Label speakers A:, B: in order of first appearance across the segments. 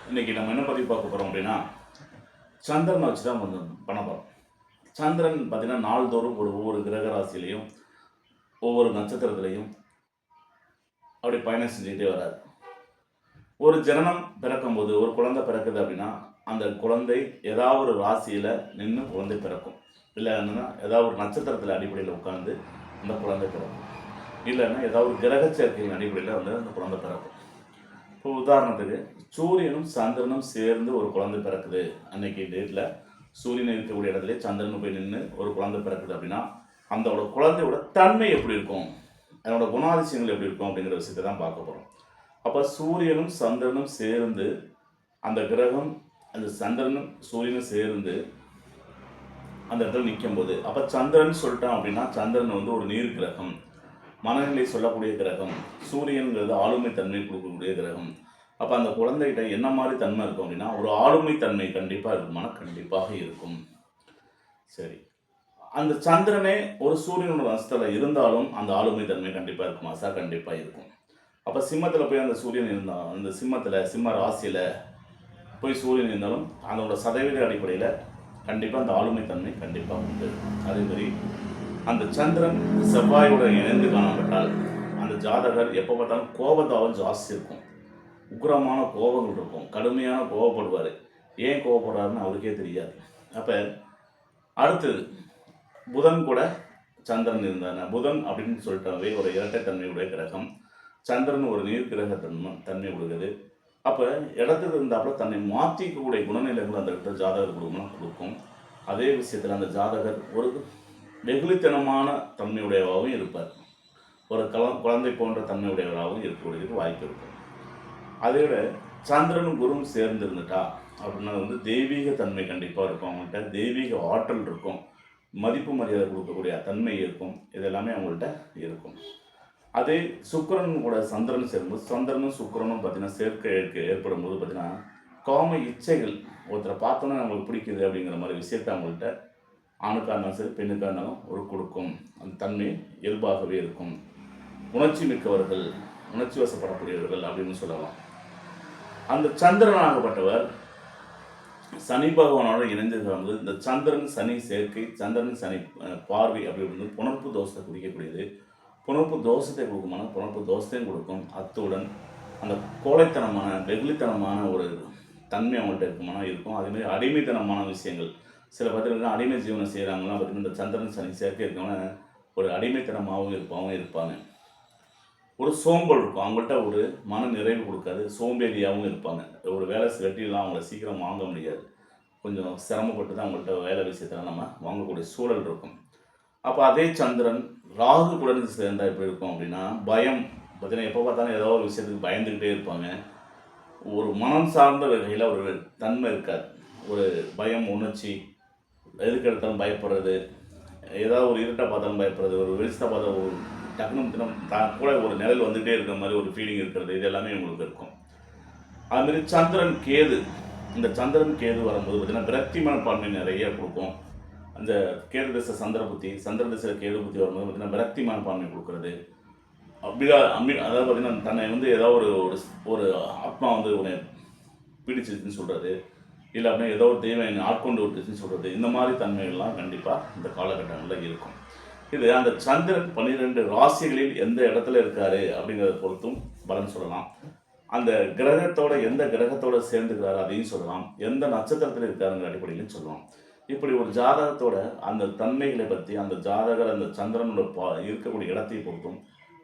A: இன்னைக்கு நம்ம என்ன பற்றி பார்க்க போகிறோம் அப்படின்னா சந்திரனை வச்சு தான் பண்ண போகிறோம். சந்திரன் பார்த்தீங்கன்னா நாள்தோறும் ஒவ்வொரு கிரக ராசியிலையும் ஒவ்வொரு நட்சத்திரத்திலையும் அப்படி பயணம் செஞ்சுக்கிட்டே வராது. ஒரு ஜனனம் பிறக்கும்போது ஒரு குழந்தை பிறக்குது அப்படின்னா அந்த குழந்தை ஏதாவது ஒரு ராசியில் நின்று குழந்தை பிறக்கும். இல்லைன்னா ஏதாவது ஒரு நட்சத்திரத்தில் அடிப்படையில் உட்காந்து அந்த குழந்தை பிறக்கும். இல்லைன்னா ஏதாவது ஒரு கிரக சேர்க்கையின் அடிப்படையில் வந்து அந்த குழந்தை பிறக்கும். இப்போ உதாரணத்துக்கு சூரியனும் சந்திரனும் சேர்ந்து ஒரு குழந்தை பிறக்குது. அன்னைக்கு டேட்டில் சூரியன் இருக்கக்கூடிய இடத்துல சந்திரன் போய் நின்று ஒரு குழந்தை பிறக்குது அப்படின்னா அந்த குழந்தையோட தன்மை எப்படி இருக்கும், அதனோட குணாதிசயங்கள் எப்படி இருக்கும் அப்படிங்கிற விஷயத்தை தான் பார்க்க போகிறோம். அப்போ சூரியனும் சந்திரனும் சேர்ந்து அந்த கிரகம் அந்த சந்திரனும் சூரியனும் சேர்ந்து அந்த இடத்துல நிற்கும் போது அப்போ சந்திரன் சொல்லிட்டான் அப்படின்னா சந்திரன் வந்து ஒரு நீர் கிரகம், மனநிலை சொல்லக்கூடிய கிரகம். சூரியன்கிறது ஆளுமை தன்மை கொடுக்கக்கூடிய கிரகம். அப்போ அந்த குழந்தைகிட்ட என்ன மாதிரி தன்மை இருக்கும் அப்படின்னா ஒரு ஆளுமை தன்மை கண்டிப்பாக இருக்குமானா கண்டிப்பாக இருக்கும். சரி, அந்த சந்திரனே ஒரு சூரியனோட வசத்தில் இருந்தாலும் அந்த ஆளுமை தன்மை கண்டிப்பாக இருக்குமா சார்? கண்டிப்பாக இருக்கும். அப்போ சிம்மத்தில் போய் அந்த சூரியன் இருந்தால் அந்த சிம்ம ராசியில் போய் சூரியன் இருந்தாலும் அதோட சதவீத அடிப்படையில் கண்டிப்பாக அந்த ஆளுமை தன்மை கண்டிப்பாக உண்டு. அதேமாதிரி அந்த சந்திரன் செவ்வாயோட இணைந்து காணப்பட்டால் அந்த ஜாதகர் எப்போ பார்த்தாலும் கோபத்தாவும் ஜாஸ்தி இருக்கும், உக்கிரமான கோபங்கள் இருக்கும், கடுமையான கோபப்படுவார். ஏன் கோபப்படுறாருன்னு அவருக்கே தெரியாது. அப்போ அடுத்தது புதன் கூட சந்திரன் இருந்தாங்க. புதன் அப்படின்னு சொல்லிட்டாவே ஒரு இரட்டை தன்மையுடைய கிரகம், சந்திரன் ஒரு நீர் கிரக தன்மை கொடுக்குது. அப்போ இடத்துல இருந்தாப்புல தன்னை மாற்றிக்கக்கூடிய குணநிலைகள் அந்த இடத்துல ஜாதகர் கொடுக்கும். அதே விஷயத்தில் அந்த ஜாதகர் ஒரு வெகுளித்தனமான தன்மையுடையவாகவும் இருப்பார், ஒரு குழந்தை போன்ற தன்மையுடையவராகவும் இருக்கக்கூடியதுக்கு வாய்ப்பு இருக்கும். அதை விட சந்திரனும் குருவும் சேர்ந்து இருந்துட்டா அப்படின்னா வந்து தெய்வீக தன்மை கண்டிப்பாக இருக்கும், அவங்கள்ட்ட தெய்வீக ஆற்றல் இருக்கும், மதிப்பு மரியாதை கொடுக்கக்கூடிய தன்மை இருக்கும், இதெல்லாமே அவங்கள்ட்ட இருக்கும். அதே சுக்கிரன் கூட சந்திரன் சேரும்போது சந்திரனும் சுக்கிரனும் பார்த்தீங்கன்னா சேர்க்கை ஏற்படும் போது பார்த்தீங்கன்னா காம இச்சைகள், ஒருத்தரை பார்த்தோன்னா அவங்களுக்கு பிடிக்குது அப்படிங்கிற மாதிரி விஷயத்தை அவங்கள்ட்ட ஆணுக்காக இருந்தாலும் சரி பெண்ணுக்காக இருந்தாலும் ஒரு கொடுக்கும். அந்த தன்மை இயல்பாகவே இருக்கும். உணர்ச்சி மிக்கவர்கள், உணர்ச்சி வசப்படக்கூடியவர்கள் அப்படின்னு சொல்லலாம். அந்த சந்திரனாகப்பட்டவர் சனி பகவானோட இணைந்திருக்கிறது. இந்த சந்திரன் சனி சேர்க்கை, சந்திரன் சனி பார்வை அப்படி வந்து புணர்ப்பு தோஷத்தை குறிக்கக்கூடியது. புணர்ப்பு தோஷத்தை கொடுக்குமான புணர்ப்பு தோஷத்தையும் கொடுக்கும். அத்துடன் அந்த கோழைத்தனமான வெகுளித்தனமான ஒரு தன்மை அவங்கள்ட்ட இருக்குமானா இருக்கும். அதேமாதிரி அடிமைத்தனமான விஷயங்கள், சில பார்த்தீங்கன்னா அடிமை ஜீவனம் செய்கிறாங்கலாம் பார்த்தீங்கன்னா இந்த சந்திரன் சனி சேர்க்கை இருக்கவங்க ஒரு அடிமைத்தனமாகவும் இருப்பாங்க. ஒரு சோம்பல் இருக்கும் அவங்கள்ட்ட, ஒரு மன நிறைவு கொடுக்காது, சோம்பேறியாகவும் இருப்பாங்க. ஒரு வேலை வெட்டிலாம் அவங்கள சீக்கிரம் வாங்க முடியாது, கொஞ்சம் சிரமப்பட்டு தான் அவங்கள்ட்ட வேலை விஷயத்தில் நம்ம வாங்கக்கூடிய சூழல் இருக்கும். அப்போ அதே சந்திரன் ராகு கூட சேர்ந்தால் எப்படி இருக்கும் அப்படின்னா பயம் பார்த்தீங்கன்னா எப்போ பார்த்தாலும் ஏதோ ஒரு விஷயத்துக்கு பயந்துக்கிட்டே இருப்பாங்க. ஒரு மனம் சார்ந்த வகையில் ஒரு தன்மை இருக்காது. ஒரு பயம் உணர்ச்சி, எதுக்கு எடுத்தாலும் பயப்படுறது, ஏதாவது ஒரு இருட்டை பார்த்தாலும் பயப்படுறது, ஒரு வெளிச்சத்தை பார்த்தா ஒரு டக்குனு தான் கூட ஒரு நிழல் வந்துகிட்டே இருக்கிற மாதிரி ஒரு ஃபீலிங் இருக்கிறது, இது எல்லாமே உங்களுக்கு இருக்கும். அதுமாரி சந்திரன் கேது, இந்த சந்திரன் கேது வரும்போது பார்த்திங்கன்னா விரக்தி மனப்பான்மை நிறைய கொடுக்கும். அந்த கேது திசை சந்திர திசையில் கேது புத்தி வரும்போது பார்த்திங்கன்னா விரக்தி மனப்பான்மை கொடுக்குறது. அதாவது பார்த்திங்கன்னா தன்னை வந்து ஏதாவது ஒரு ஆத்மா வந்து உன்னை பிடிச்சிருச்சுன்னு சொல்கிறது, இல்லை அப்படின்னா ஏதோ ஒரு தெய்வம் என்னை ஆட்கொண்டு விட்டுச்சுன்னு சொல்கிறது, இந்த மாதிரி தன்மைகள்லாம் கண்டிப்பாக இந்த காலகட்டங்களில் இருக்கும். இது அந்த சந்திரன் 12 ராசிகளில் எந்த இடத்துல இருக்காரு அப்படிங்கிறத பொறுத்தும் பலன் சொல்லலாம். அந்த கிரகத்தோட எந்த கிரகத்தோட சேர்ந்துக்கிறாரு அதையும் சொல்லலாம், எந்த நட்சத்திரத்தில் இருக்காருங்கிற அடிப்படையிலும் சொல்லலாம். இப்படி ஒரு ஜாதகத்தோட அந்த தன்மைகளை பற்றி அந்த ஜாதகர் அந்த சந்திரனோட இருக்கக்கூடிய இடத்தை பொறுத்தும்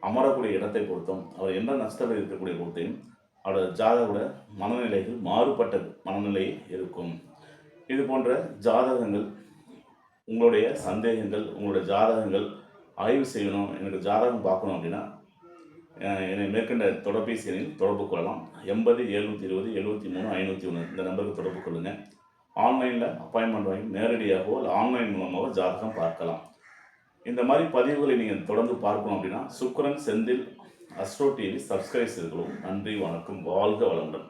A: அமரக்கூடிய இடத்தை பொறுத்தும் அவர் எந்த நட்சத்திரம் இருக்கக்கூடிய பொறுத்தையும் அவரோட ஜாதகோட மனநிலைகள் மாறுபட்ட மனநிலை இருக்கும். இது போன்ற ஜாதகங்கள், உங்களுடைய சந்தேகங்கள், உங்களுடைய ஜாதகங்கள் ஆய்வு செய்யணும், எனக்கு ஜாதகம் பார்க்கணும் அப்படின்னா என்னை மேற்கண்ட தொலைபேசி எண்ணில் தொடர்பு கொள்ளலாம். 80 720 73 501 இந்த நம்பருக்கு தொடர்பு கொள்ளுங்கள். ஆன்லைனில் அப்பாயின்மெண்ட் வாங்கி நேரடியாகவோ இல்லை ஆன்லைன் மூலமாகவோ ஜாதகம் பார்க்கலாம். இந்த மாதிரி பதிவுகளை நீங்கள் தொடர்ந்து பார்க்கணும் அப்படின்னா சுக்கிரன் செந்தில் அஸ்ட்ரோ டிவி சப்ஸ்கிரைப் செய்துள்ளோம். நன்றி, வணக்கம், வாழ்க வளமுடன்.